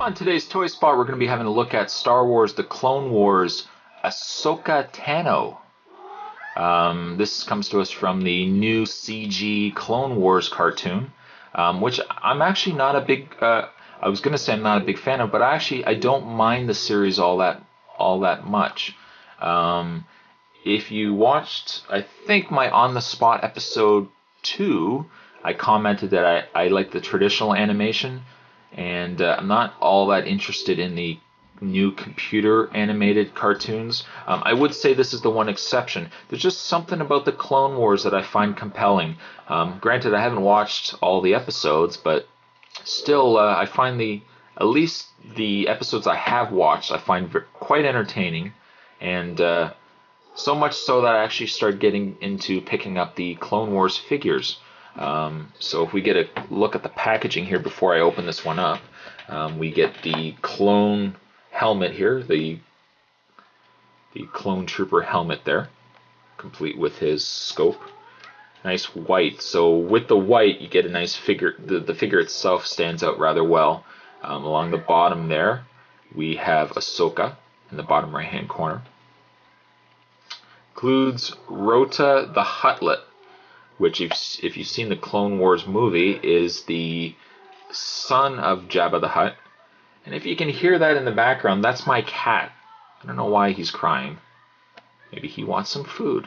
On today's Toy Spot, we're going to be having a look at Star Wars The Clone Wars Ahsoka Tano. This comes to us from the new CG Clone Wars cartoon, which I'm actually not a big, I was going to say I'm not a big fan of, but I don't mind the series all that much. If you watched, I think my On the Spot episode 2, I commented that I like the traditional animation, and I'm not all that interested in the new computer animated cartoons. I would say this is the one exception. There's just something about the Clone Wars that I find compelling. Granted, I haven't watched all the episodes, but still, I find at least the episodes I have watched, I find quite entertaining, and so much so that I actually started getting into picking up the Clone Wars figures. So if we get a look at the packaging here before I open this one up, we get the clone helmet here, the clone trooper helmet there, complete with his scope. Nice white. So with the white, you get a nice figure. The figure itself stands out rather well. Along the bottom there, we have Ahsoka in the bottom right-hand corner. Includes Rota the Huttlet, which if you've seen the Clone Wars movie, is the son of Jabba the Hutt. And if you can hear that in the background, that's my cat. I don't know why he's crying. Maybe he wants some food.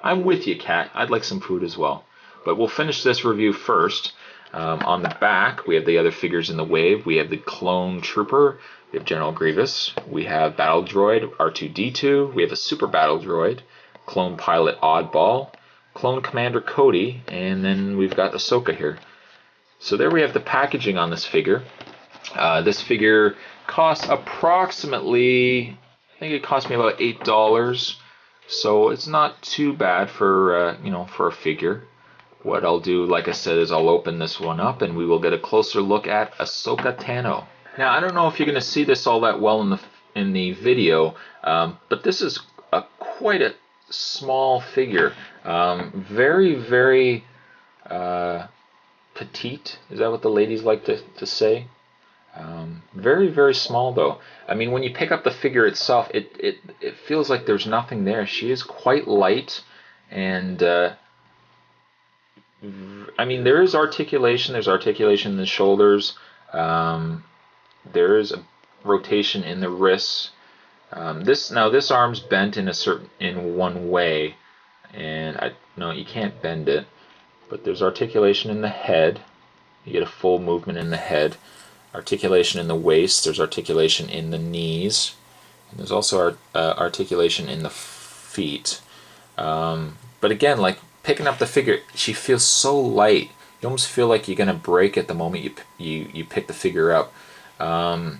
I'm with you, cat. I'd like some food as well. But we'll finish this review first. On the back, we have the other figures in the wave. We have the Clone Trooper. We have General Grievous. We have Battle Droid R2-D2. We have a Super Battle Droid. Clone Pilot Oddball. Clone Commander Cody, and then we've got Ahsoka here. So there we have the packaging on this figure. This figure costs approximately, I think it cost me about $8. So it's not too bad for for a figure. What I'll do, like I said, is I'll open this one up and we will get a closer look at Ahsoka Tano. Now I don't know if you're going to see this all that well in the video, but this is quite a small figure. Very, very petite. Is that what the ladies like to say? Very, very small though. I mean, when you pick up the figure itself, it feels like there's nothing there. She is quite light, and I mean, there is articulation. There's articulation in the shoulders. There is a rotation in the wrists. This arm's bent in one way, and you can't bend it. But there's articulation in the head. You get a full movement in the head. Articulation in the waist. There's articulation in the knees, and there's also articulation in the feet. But again, like picking up the figure, she feels so light. You almost feel like you're gonna break at the moment you pick the figure up.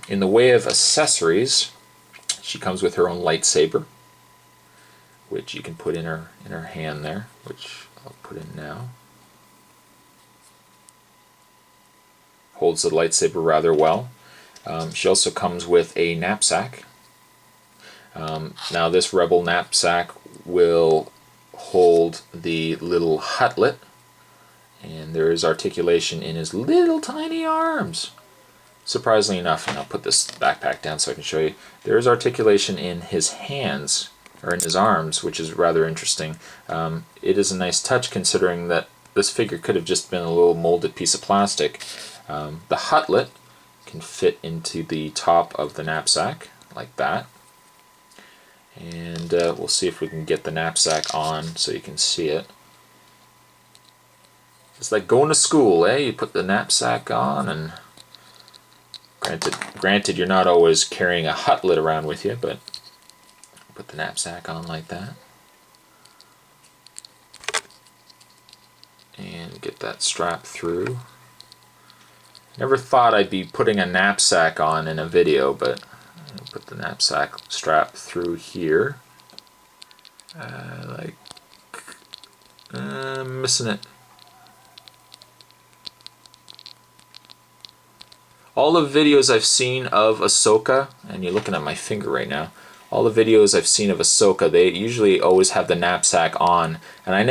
In the way of accessories, she comes with her own lightsaber, which you can put in her hand there, which I'll put in now. Holds the lightsaber rather well. She also comes with a knapsack. Now this Rebel knapsack will hold the little Huttlet, and there is articulation in his little tiny arms. Surprisingly enough, and I'll put this backpack down so I can show you, there is articulation in his hands, or in his arms, which is rather interesting. It is a nice touch considering that this figure could have just been a little molded piece of plastic. The Huttlet can fit into the top of the knapsack, like that. And we'll see if we can get the knapsack on so you can see it. It's like going to school, eh? You put the knapsack on, and granted you're not always carrying a Huttlet around with you, but put the knapsack on like that. And get that strap through. Never thought I'd be putting a knapsack on in a video, but I'll put the knapsack strap through here. I'm missing it. All the videos I've seen of Ahsoka, and you're looking at my finger right now, all the videos I've seen of Ahsoka, they usually always have the knapsack on. And I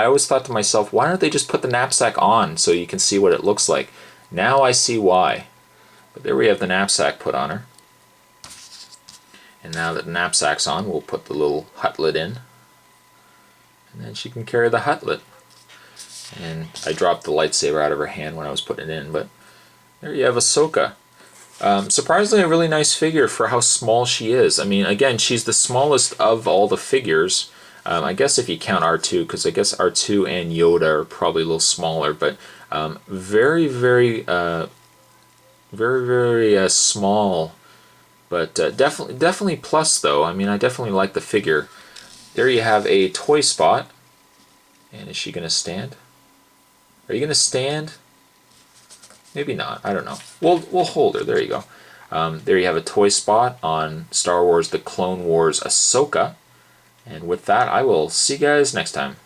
always thought to myself, why don't they just put the knapsack on so you can see what it looks like? Now I see why. But there we have the knapsack put on her. And now that the knapsack's on, we'll put the little hutlet in. And then she can carry the hutlet. And I dropped the lightsaber out of her hand when I was putting it in, but there you have Ahsoka. Surprisingly, a really nice figure for how small she is. I mean, again, she's the smallest of all the figures. I guess if you count R2, because I guess R2 and Yoda are probably a little smaller, but very, very small. But definitely plus, though. I mean, I definitely like the figure. There you have a toy spot. And is she going to stand? Are you going to stand? Maybe not. I don't know. We'll hold her. There you go. There you have a toy spot on Star Wars The Clone Wars Ahsoka. And with that, I will see you guys next time.